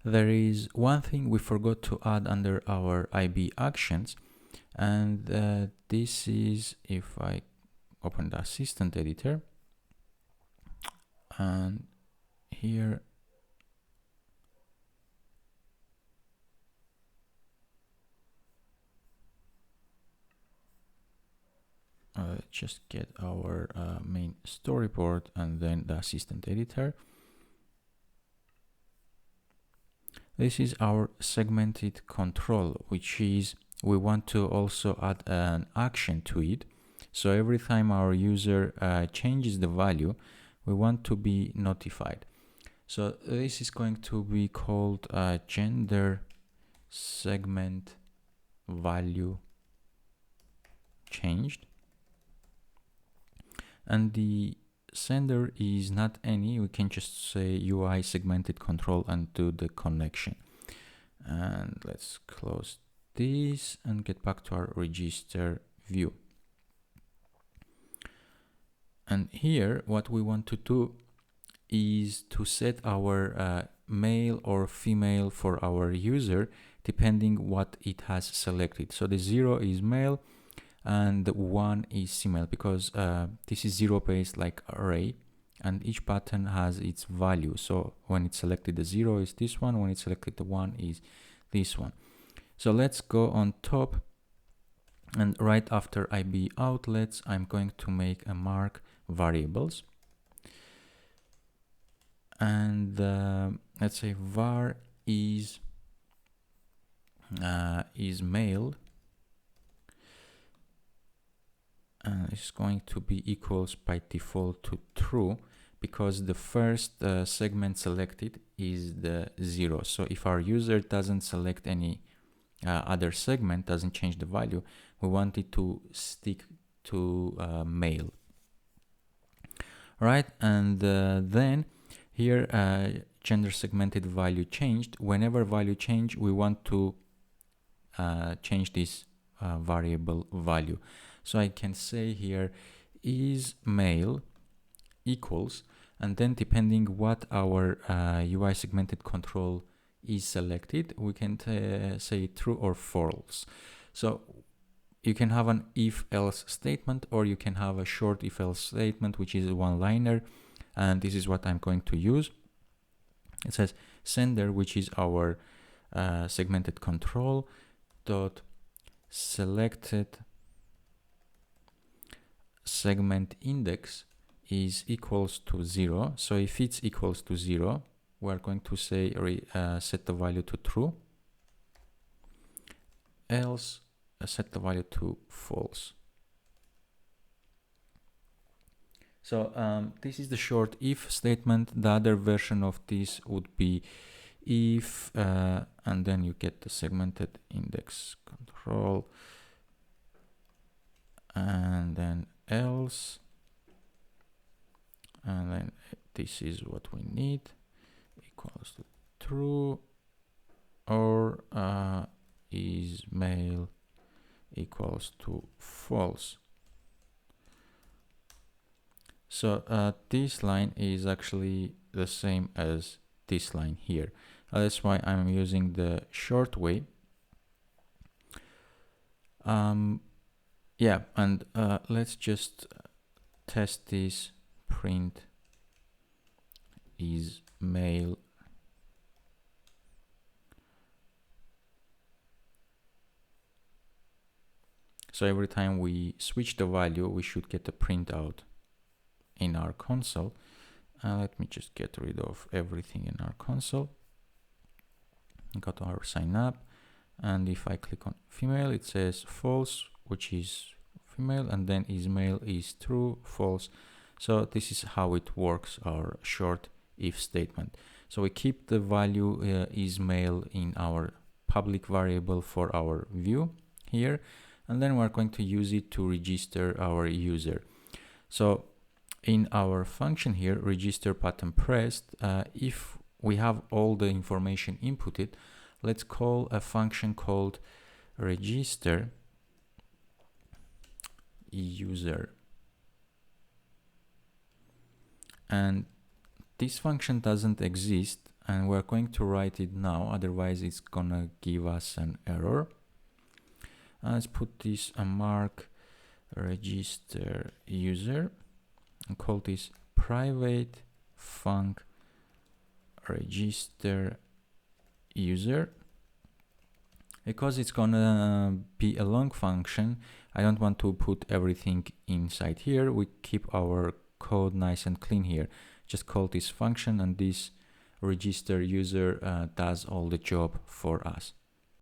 There is one thing we forgot to add under our IB actions, and this is if I open the assistant editor, and here just get our main storyboard and then the assistant editor. This is our segmented control, which is we want to also add an action to it. So every time our user changes the value, we want to be notified. So this is going to be called gender segment value changed. And the sender is not any, we can just say UI segmented control and do the connection. And let's close this and get back to our register view. And here what we want to do is to set our male or female for our user depending what it has selected. So the 0 is male and the 1 is female, because this is 0-based like array, and each pattern has its value. So when it's selected, the 0 is this one, when it's selected, the 1 is this one. So let's go on top, and right after IB outlets, I'm going to make a mark variables, and let's say var is male, and it's going to be equals by default to true, because the first segment selected is the 0. So if our user doesn't select any other segment, doesn't change the value, we want it to stick to male. Right, and then here gender segmented value changed. Whenever value change, we want to change this variable value. So I can say here is male equals, and then depending what our UI segmented control is selected, we can say true or false. So you can have an if-else statement, or you can have a short if-else statement, which is a one-liner, and this is what I'm going to use. It says sender, which is our segmented control, dot selected segment index is equals to 0. So if it's equals to 0, we're going to say set the value to true, else set the value to false. So this is the short if statement. The other version of this would be if and then you get the segmented index control, and then else, and then this is what we need, equals to true, or is male equals to false. So this line is actually the same as this line here. That's why I'm using the short way. Yeah, and let's just test this. Print is male. So every time we switch the value, we should get a printout in our console. Let me just get rid of everything in our console. Go to our sign up, and if I click on female, it says false, which is female, and then is male is true, false. So this is how it works, our short if statement. So we keep the value is male in our public variable for our view here, and then we're going to use it to register our user. So in our function here, register button pressed, if we have all the information inputted, let's call a function called register user. And this function doesn't exist and we're going to write it now, otherwise it's gonna give us an error. Let's put this a mark register user and call this private func register user. Because it's gonna be a long function, I don't want to put everything inside here. We keep our code nice and clean here. Just call this function, and this register user does all the job for us.